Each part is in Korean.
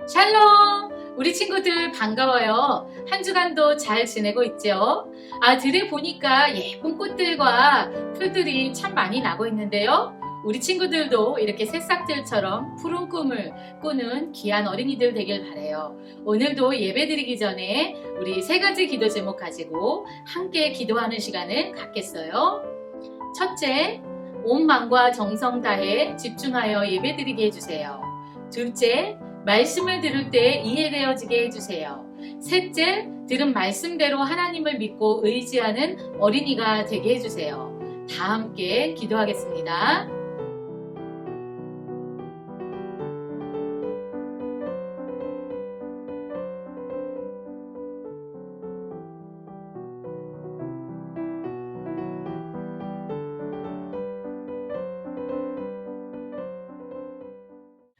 샬롬! 우리 친구들 반가워요. 한 주간도 잘 지내고 있죠? 들에 보니까 예쁜 꽃들과 풀들이 참 많이 나고 있는데요. 우리 친구들도 이렇게 새싹들처럼 푸른 꿈을 꾸는 귀한 어린이들 되길 바라요. 오늘도 예배 드리기 전에 우리 세 가지 기도 제목 가지고 함께 기도하는 시간을 갖겠어요. 첫째, 온 마음과 정성 다해 집중하여 예배 드리게 해주세요. 둘째, 말씀을 들을 때 이해되어지게 해주세요. 셋째, 들은 말씀대로 하나님을 믿고 의지하는 어린이가 되게 해주세요. 다 함께 기도하겠습니다.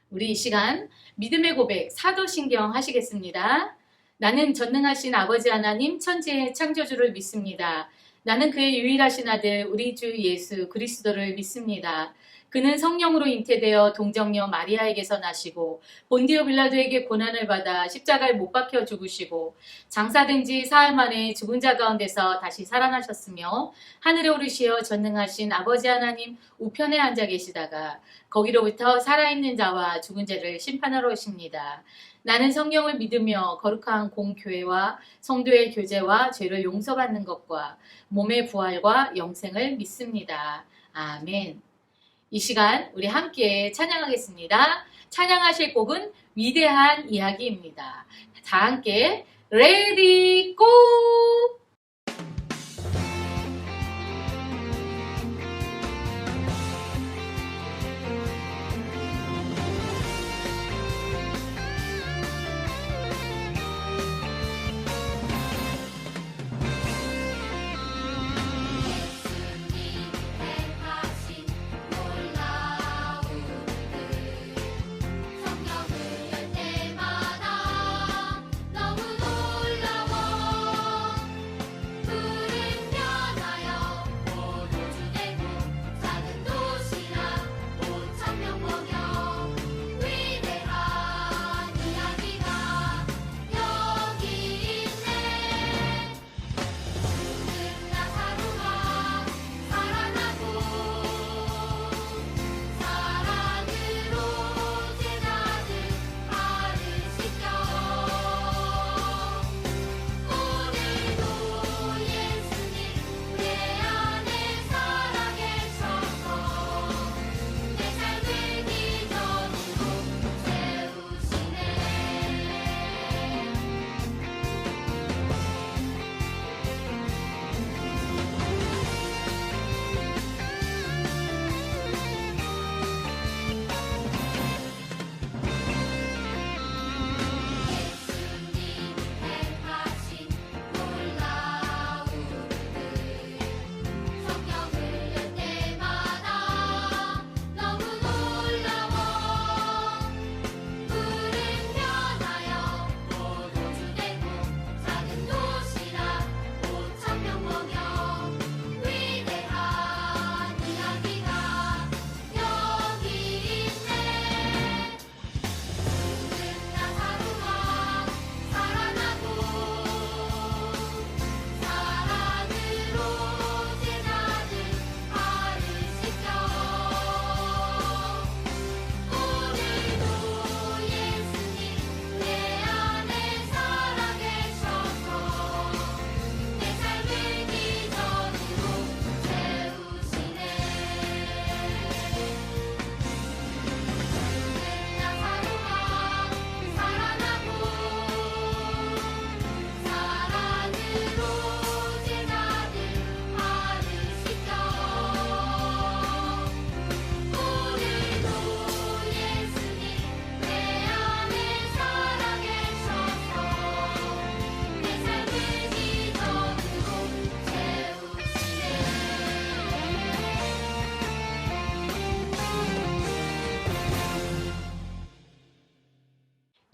우리 이 시간 믿음의 고백 사도신경 하시겠습니다. 나는 전능하신 아버지 하나님 천지의 창조주를 믿습니다. 나는 그의 유일하신 아들 우리 주 예수 그리스도를 믿습니다. 그는 성령으로 잉태되어 동정녀 마리아에게서 나시고 본디오 빌라도에게 고난을 받아 십자가에 못 박혀 죽으시고 장사된 지 사흘 만에 죽은 자 가운데서 다시 살아나셨으며 하늘에 오르시어 전능하신 아버지 하나님 우편에 앉아 계시다가 거기로부터 살아있는 자와 죽은 자를 심판하러 오십니다. 나는 성령을 믿으며 거룩한 공교회와 성도의 교제와 죄를 용서받는 것과 몸의 부활과 영생을 믿습니다. 아멘. 이 시간 우리 함께 찬양하겠습니다. 찬양하실 곡은 위대한 이야기입니다. 다 함께 레디 고!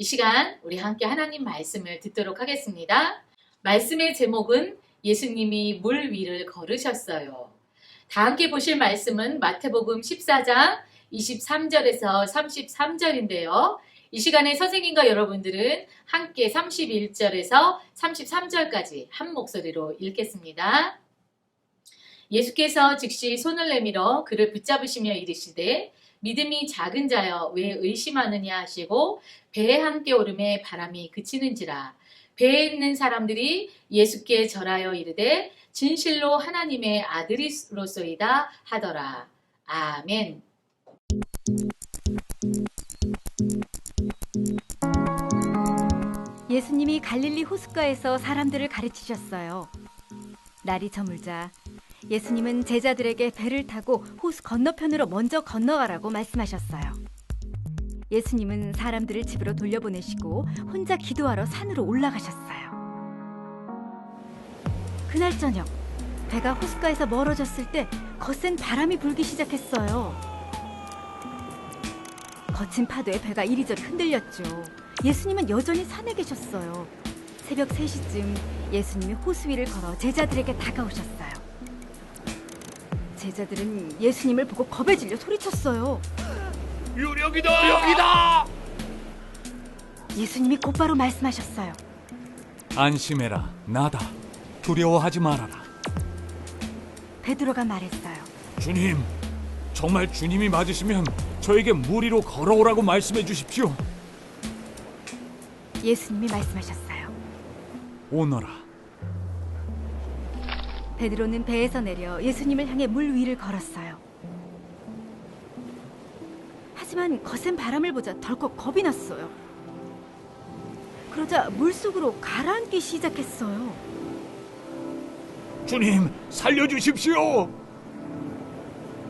이 시간 우리 함께 하나님 말씀을 듣도록 하겠습니다. 말씀의 제목은 예수님이 물 위를 걸으셨어요. 다 함께 보실 말씀은 마태복음 14장 23절에서 33절인데요. 이 시간에 선생님과 여러분들은 함께 31절에서 33절까지 한 목소리로 읽겠습니다. 예수께서 즉시 손을 내밀어 그를 붙잡으시며 이르시되 믿음이 작은 자여 왜 의심하느냐 하시고 배에 함께 오름에 바람이 그치는지라. 배에 있는 사람들이 예수께 절하여 이르되 진실로 하나님의 아들이로소이다 하더라. 아멘. 예수님이 갈릴리 호숫가에서 사람들을 가르치셨어요. 날이 저물자 예수님은 제자들에게 배를 타고 호수 건너편으로 먼저 건너가라고 말씀하셨어요. 예수님은 사람들을 집으로 돌려보내시고 혼자 기도하러 산으로 올라가셨어요. 그날 저녁, 배가 호숫가에서 멀어졌을 때 거센 바람이 불기 시작했어요. 거친 파도에 배가 이리저리 흔들렸죠. 예수님은 여전히 산에 계셨어요. 새벽 3시쯤 예수님이 호수 위를 걸어 제자들에게 다가오셨어요. 제자들은 예수님을 보고 겁에 질려 소리쳤어요. 유령이다! 예수님이 곧바로 말씀하셨어요. 안심해라, 나다. 두려워하지 말아라. 베드로가 말했어요. 주님, 정말 주님이 맞으시면 저에게 물 위로 걸어오라고 말씀해 주십시오. 예수님이 말씀하셨어요. 오너라. 베드로는 배에서 내려 예수님을 향해 물 위를 걸었어요. 하지만 거센 바람을 보자 덜컥 겁이 났어요. 그러자 물속으로 가라앉기 시작했어요. 주님, 살려주십시오.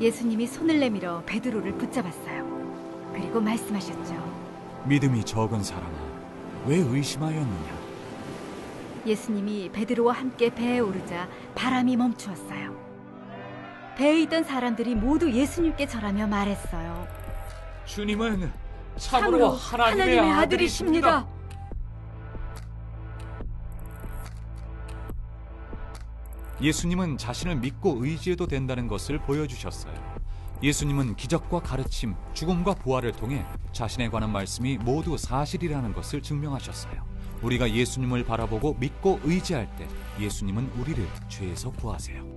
예수님이 손을 내밀어 베드로를 붙잡았어요. 그리고 말씀하셨죠. 믿음이 적은 사람아, 왜 의심하였느냐? 예수님이 베드로와 함께 배에 오르자 바람이 멈추었어요. 배에 있던 사람들이 모두 예수님께 절하며 말했어요. 주님은 참으로 하나님의 아들이십니다. 예수님은 자신을 믿고 의지해도 된다는 것을 보여주셨어요. 예수님은 기적과 가르침, 죽음과 부활을 통해 자신에 관한 말씀이 모두 사실이라는 것을 증명하셨어요. 우리가 예수님을 바라보고 믿고 의지할 때 예수님은 우리를 죄에서 구하세요.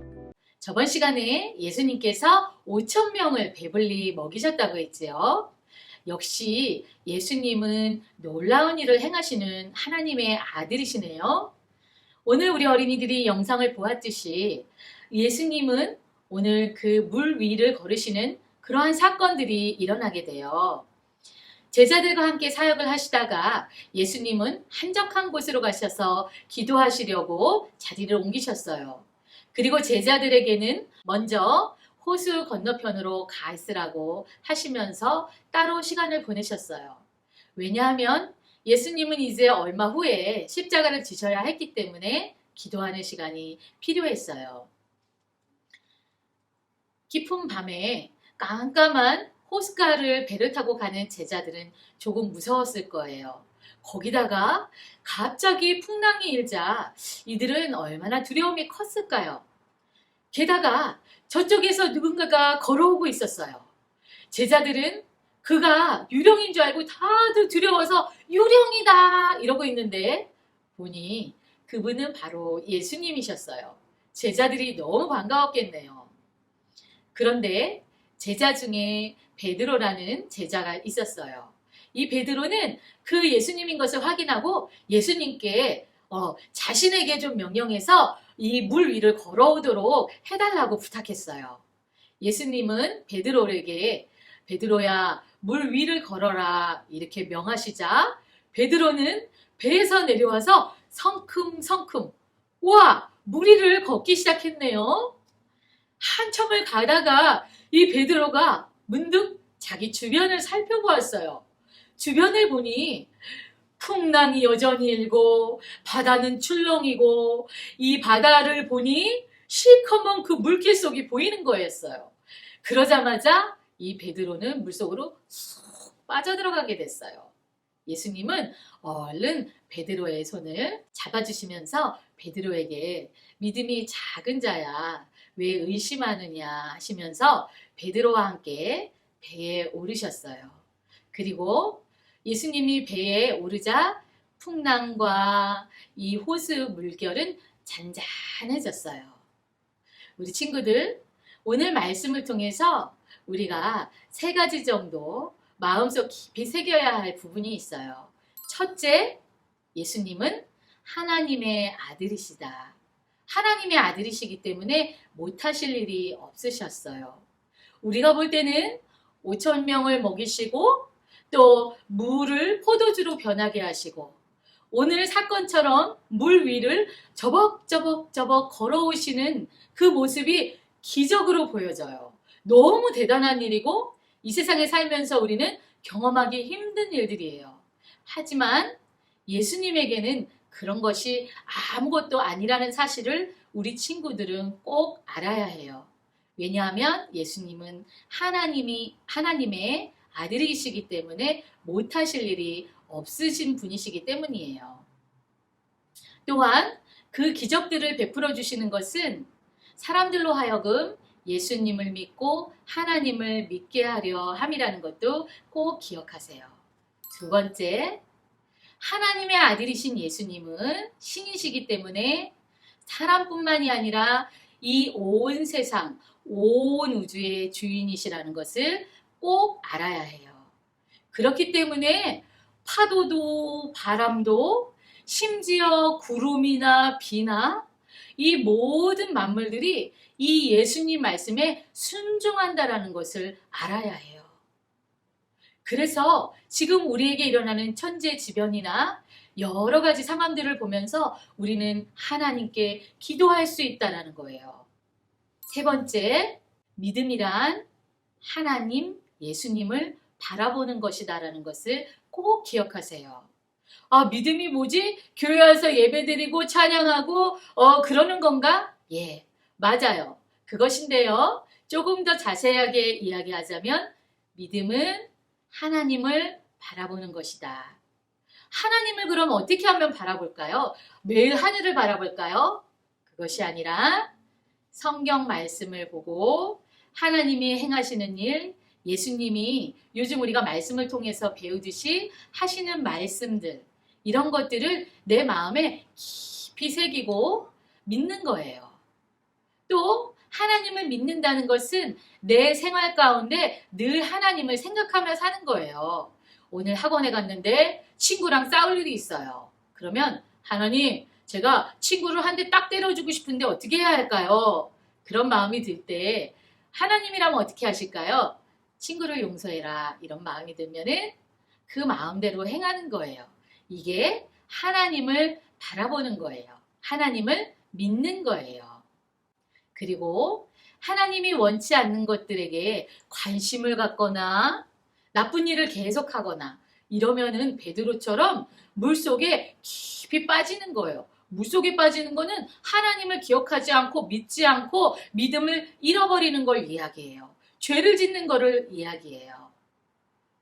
저번 시간에 예수님께서 5,000명을 배불리 먹이셨다고 했지요. 역시 예수님은 놀라운 일을 행하시는 하나님의 아들이시네요. 오늘 우리 어린이들이 영상을 보았듯이 예수님은 오늘 그 물 위를 걸으시는 그러한 사건들이 일어나게 돼요. 제자들과 함께 사역을 하시다가 예수님은 한적한 곳으로 가셔서 기도하시려고 자리를 옮기셨어요. 그리고 제자들에게는 먼저 호수 건너편으로 가 있으라고 하시면서 따로 시간을 보내셨어요. 왜냐하면 예수님은 이제 얼마 후에 십자가를 지셔야 했기 때문에 기도하는 시간이 필요했어요. 깊은 밤에 깜깜한 호숫가를 배를 타고 가는 제자들은 조금 무서웠을 거예요. 거기다가 갑자기 풍랑이 일자 이들은 얼마나 두려움이 컸을까요? 게다가 저쪽에서 누군가가 걸어오고 있었어요. 제자들은 그가 유령인 줄 알고 다들 두려워서 유령이다 이러고 있는데 보니 그분은 바로 예수님이셨어요. 제자들이 너무 반가웠겠네요. 그런데 제자 중에 베드로라는 제자가 있었어요. 이 베드로는 그 예수님인 것을 확인하고 예수님께 자신에게 좀 명령해서 이 물 위를 걸어오도록 해달라고 부탁했어요. 예수님은 베드로에게 베드로야 물 위를 걸어라 이렇게 명하시자 베드로는 배에서 내려와서 성큼성큼 우와 물 위를 걷기 시작했네요. 한참을 가다가 이 베드로가 문득 자기 주변을 살펴보았어요. 주변을 보니 풍랑이 여전히 일고 바다는 출렁이고 이 바다를 보니 시커먼 그 물길 속이 보이는 거였어요. 그러자마자 이 베드로는 물속으로 쏙 빠져들어가게 됐어요. 예수님은 얼른 베드로의 손을 잡아주시면서 베드로에게 믿음이 작은 자야 왜 의심하느냐 하시면서 베드로와 함께 배에 오르셨어요. 그리고 예수님이 배에 오르자 풍랑과 이 호수 물결은 잔잔해졌어요. 우리 친구들, 오늘 말씀을 통해서 우리가 3가지 정도 마음속 깊이 새겨야 할 부분이 있어요. 첫째, 예수님은 하나님의 아들이시다. 하나님의 아들이시기 때문에 못하실 일이 없으셨어요. 우리가 볼 때는 5,000명을 먹이시고 또 물을 포도주로 변하게 하시고 오늘 사건처럼 물 위를 저벅저벅 걸어오시는 그 모습이 기적으로 보여져요. 너무 대단한 일이고 이 세상에 살면서 우리는 경험하기 힘든 일들이에요. 하지만 예수님에게는 그런 것이 아무것도 아니라는 사실을 우리 친구들은 꼭 알아야 해요. 왜냐하면 예수님은 하나님의 아들이시기 때문에 못하실 일이 없으신 분이시기 때문이에요. 또한 그 기적들을 베풀어 주시는 것은 사람들로 하여금 예수님을 믿고 하나님을 믿게 하려 함이라는 것도 꼭 기억하세요. 두 번째, 하나님의 아들이신 예수님은 신이시기 때문에 사람뿐만이 아니라 이 온 세상, 온 우주의 주인이시라는 것을 꼭 알아야 해요. 그렇기 때문에 파도도 바람도 심지어 구름이나 비나 이 모든 만물들이 이 예수님 말씀에 순종한다라는 것을 알아야 해요. 그래서 지금 우리에게 일어나는 천재지변이나 여러 가지 상황들을 보면서 우리는 하나님께 기도할 수 있다는 거예요. 세 번째, 믿음이란 하나님, 예수님을 바라보는 것이다라는 것을 꼭 기억하세요. 아, 믿음이 뭐지? 교회 와서 예배드리고 찬양하고 그러는 건가? 예, 맞아요. 그것인데요. 조금 더 자세하게 이야기하자면 믿음은 하나님을 바라보는 것이다. 하나님을 그럼 어떻게 하면 바라볼까요? 매일 하늘을 바라볼까요? 그것이 아니라 성경 말씀을 보고 하나님이 행하시는 일, 예수님이 요즘 우리가 말씀을 통해서 배우듯이 하시는 말씀들, 이런 것들을 내 마음에 깊이 새기고 믿는 거예요. 또 하나님을 믿는다는 것은 내 생활 가운데 늘 하나님을 생각하며 사는 거예요. 오늘 학원에 갔는데 친구랑 싸울 일이 있어요. 그러면 하나님, 제가 친구를 한 대 딱 때려주고 싶은데 어떻게 해야 할까요? 그런 마음이 들 때 하나님이라면 어떻게 하실까요? 친구를 용서해라, 이런 마음이 들면은 그 마음대로 행하는 거예요. 이게 하나님을 바라보는 거예요. 하나님을 믿는 거예요. 그리고 하나님이 원치 않는 것들에게 관심을 갖거나 나쁜 일을 계속하거나 이러면은 베드로처럼 물속에 깊이 빠지는 거예요. 물속에 빠지는 거는 하나님을 기억하지 않고 믿지 않고 믿음을 잃어버리는 걸 이야기해요. 죄를 짓는 거를 이야기해요.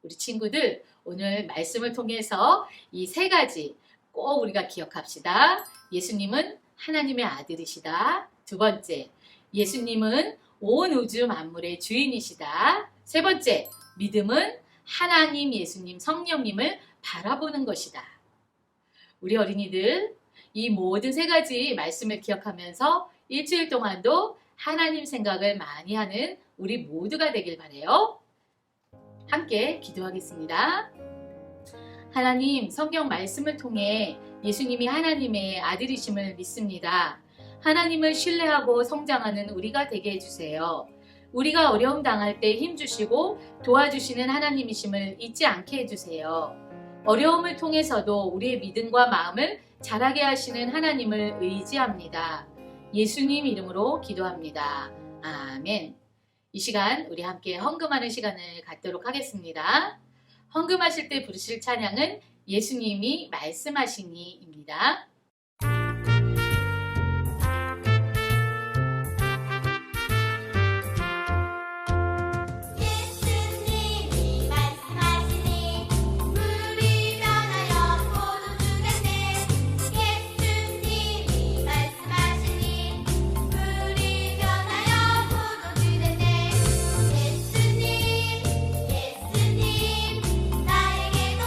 우리 친구들, 오늘 말씀을 통해서 이 3가지 꼭 우리가 기억합시다. 예수님은 하나님의 아들이시다. 두 번째, 예수님은 온 우주 만물의 주인이시다. 세 번째, 믿음은 하나님, 예수님, 성령님을 바라보는 것이다. 우리 어린이들, 이 모든 3가지 말씀을 기억하면서 일주일 동안도 하나님 생각을 많이 하는 우리 모두가 되길 바라요. 함께 기도하겠습니다. 하나님, 성경 말씀을 통해 예수님이 하나님의 아들이심을 믿습니다. 하나님을 신뢰하고 성장하는 우리가 되게 해주세요. 우리가 어려움 당할 때 힘주시고 도와주시는 하나님이심을 잊지 않게 해주세요. 어려움을 통해서도 우리의 믿음과 마음을 자라게 하시는 하나님을 의지합니다. 예수님 이름으로 기도합니다. 아멘. 이 시간 우리 함께 헌금하는 시간을 갖도록 하겠습니다. 헌금하실 때 부르실 찬양은 예수님이 말씀하시니입니다. 예수님, 나에게도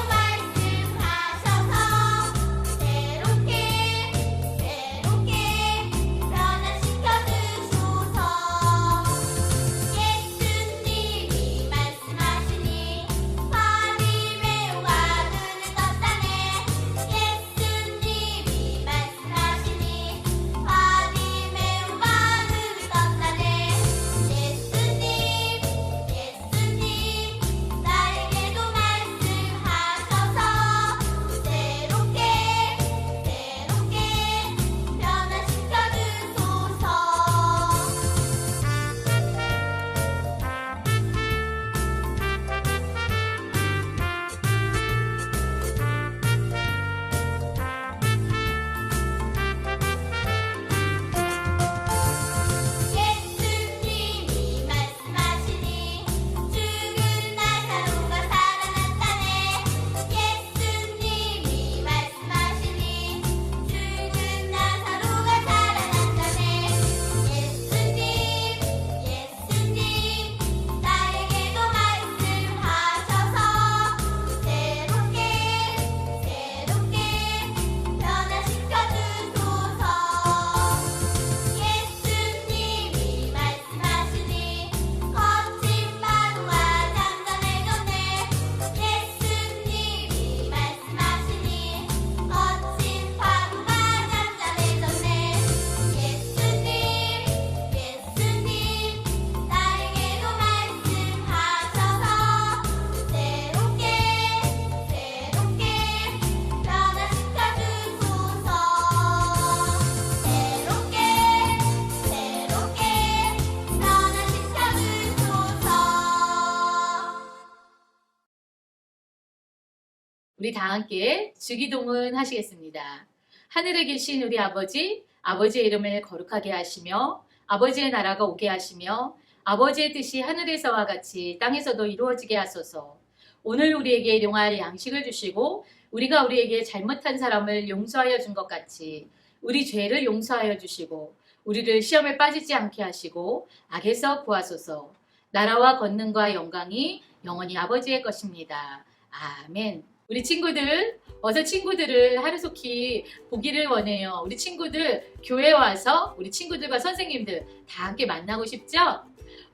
우리 다 함께 주기도문 하시겠습니다. 하늘에 계신 우리 아버지, 아버지의 이름을 거룩하게 하시며 아버지의 나라가 오게 하시며 아버지의 뜻이 하늘에서와 같이 땅에서도 이루어지게 하소서. 오늘 우리에게 일용할 양식을 주시고 우리가 우리에게 잘못한 사람을 용서하여 준 것 같이 우리 죄를 용서하여 주시고 우리를 시험에 빠지지 않게 하시고 악에서 구하소서. 나라와 권능과 영광이 영원히 아버지의 것입니다. 아멘. 우리 친구들, 어서 친구들을 하루속히 보기를 원해요. 우리 친구들 교회 와서 우리 친구들과 선생님들 다 함께 만나고 싶죠?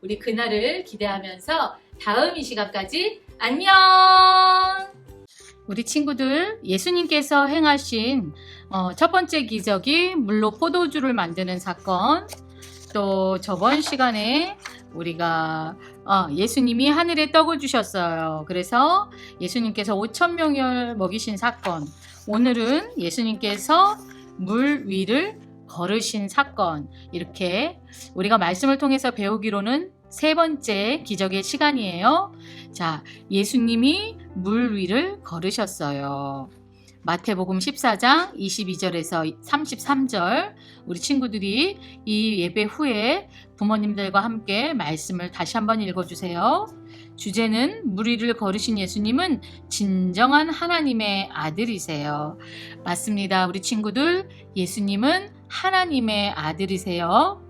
우리 그날을 기대하면서 다음 이 시간까지 안녕! 우리 친구들, 예수님께서 행하신 첫 번째 기적이 물로 포도주를 만드는 사건, 또 저번 시간에 우리가 예수님이 하늘에 떡을 주셨어요. 그래서 예수님께서 5,000명을 먹이신 사건, 오늘은 예수님께서 물 위를 걸으신 사건, 이렇게 우리가 말씀을 통해서 배우기로는 세 번째 기적의 시간이에요. 자, 예수님이 물 위를 걸으셨어요. 마태복음 14장 22절에서 33절, 우리 친구들이 이 예배 후에 부모님들과 함께 말씀을 다시 한번 읽어주세요. 주제는 물 위를 걸으신 예수님은 진정한 하나님의 아들이세요. 맞습니다. 우리 친구들, 예수님은 하나님의 아들이세요.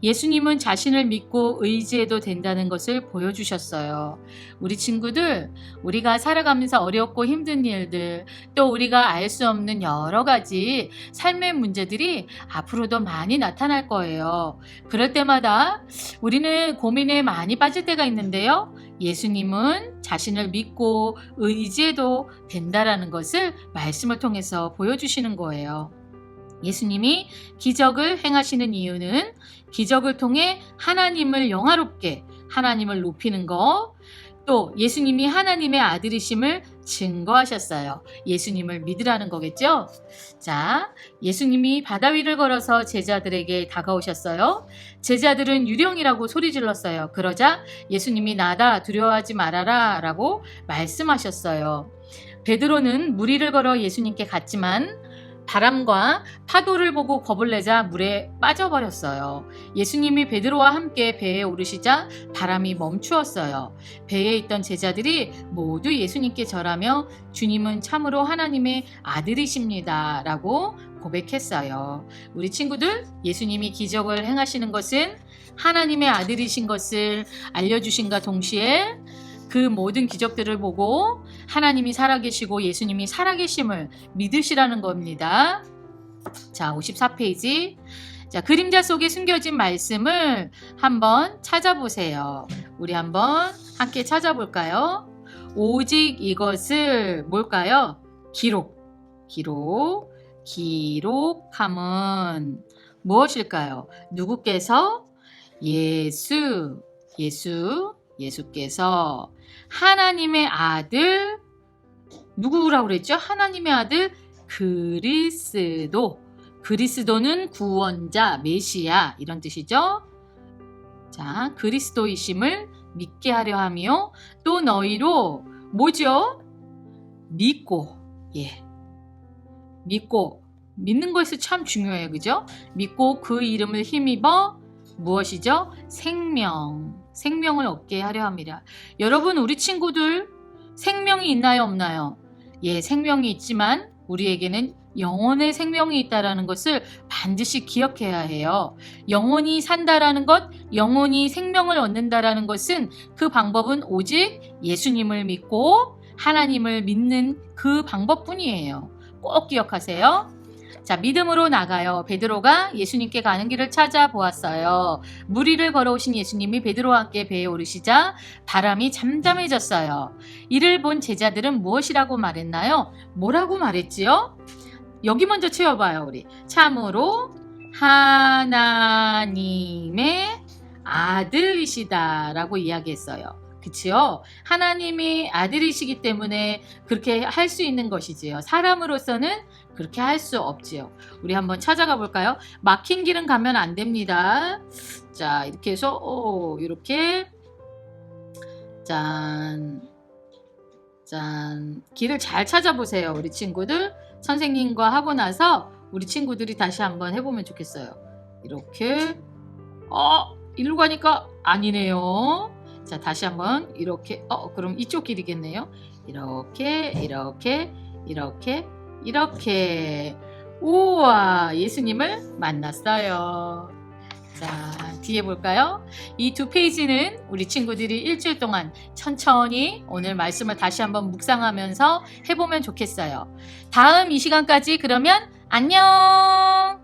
예수님은 자신을 믿고 의지해도 된다는 것을 보여주셨어요. 우리 친구들, 우리가 살아가면서 어렵고 힘든 일들, 또 우리가 알 수 없는 여러 가지 삶의 문제들이 앞으로도 많이 나타날 거예요. 그럴 때마다 우리는 고민에 많이 빠질 때가 있는데요. 예수님은 자신을 믿고 의지해도 된다는 것을 말씀을 통해서 보여주시는 거예요. 예수님이 기적을 행하시는 이유는 기적을 통해 하나님을 영화롭게, 하나님을 높이는 것, 또 예수님이 하나님의 아들이심을 증거하셨어요. 예수님을 믿으라는 거겠죠? 자, 예수님이 바다 위를 걸어서 제자들에게 다가오셨어요. 제자들은 유령이라고 소리 질렀어요. 그러자 예수님이 나다, 두려워하지 말아라 라고 말씀하셨어요. 베드로는 물 위를 걸어 예수님께 갔지만 바람과 파도를 보고 겁을 내자 물에 빠져버렸어요. 예수님이 베드로와 함께 배에 오르시자 바람이 멈추었어요. 배에 있던 제자들이 모두 예수님께 절하며 주님은 참으로 하나님의 아들이십니다 라고 고백했어요. 우리 친구들, 예수님이 기적을 행하시는 것은 하나님의 아들이신 것을 알려주신과 동시에 그 모든 기적들을 보고 하나님이 살아계시고 예수님이 살아계심을 믿으시라는 겁니다. 자, 54페이지. 자, 그림자 속에 숨겨진 말씀을 한번 찾아보세요. 우리 한번 함께 찾아볼까요? 오직 이것을 뭘까요? 기록함은 무엇일까요? 누구께서? 예수께서 하나님의 아들, 누구라고 그랬죠? 하나님의 아들 그리스도는 구원자, 메시아 이런 뜻이죠. 자, 그리스도이심을 믿게 하려 하며 또 너희로 뭐죠? 믿고 믿는 것이 참 중요해요. 그죠? 믿고 그 이름을 힘입어 무엇이죠? 생명을 얻게 하려 합니다. 여러분, 우리 친구들 생명이 있나요, 없나요? 예, 생명이 있지만 우리에게는 영혼의 생명이 있다라는 것을 반드시 기억해야 해요. 영혼이 산다라는 것, 영혼이 생명을 얻는다라는 것은 그 방법은 오직 예수님을 믿고 하나님을 믿는 그 방법뿐이에요. 꼭 기억하세요. 자, 믿음으로 나가요. 베드로가 예수님께 가는 길을 찾아보았어요. 물 위를 걸어오신 예수님이 베드로와 함께 배에 오르시자 바람이 잠잠해졌어요. 이를 본 제자들은 무엇이라고 말했나요? 뭐라고 말했지요? 여기 먼저 채워봐요, 우리. 참으로 하나님의 아들이시다라고 이야기했어요. 그치요? 하나님이 아들이시기 때문에 그렇게 할 수 있는 것이지요. 사람으로서는 그렇게 할 수 없지요. 우리 한번 찾아가 볼까요? 막힌 길은 가면 안 됩니다. 자, 이렇게 해서 이렇게 짠. 짠. 길을 잘 찾아보세요, 우리 친구들. 선생님과 하고 나서 우리 친구들이 다시 한번 해보면 좋겠어요. 이렇게. 일로 가니까 아니네요. 자, 다시 한번 이렇게. 그럼 이쪽 길이겠네요. 이렇게, 이렇게, 이렇게, 이렇게. 우와, 예수님을 만났어요. 자, 뒤에 볼까요? 이 두 페이지는 우리 친구들이 일주일 동안 천천히 오늘 말씀을 다시 한번 묵상하면서 해보면 좋겠어요. 다음 이 시간까지 그러면 안녕!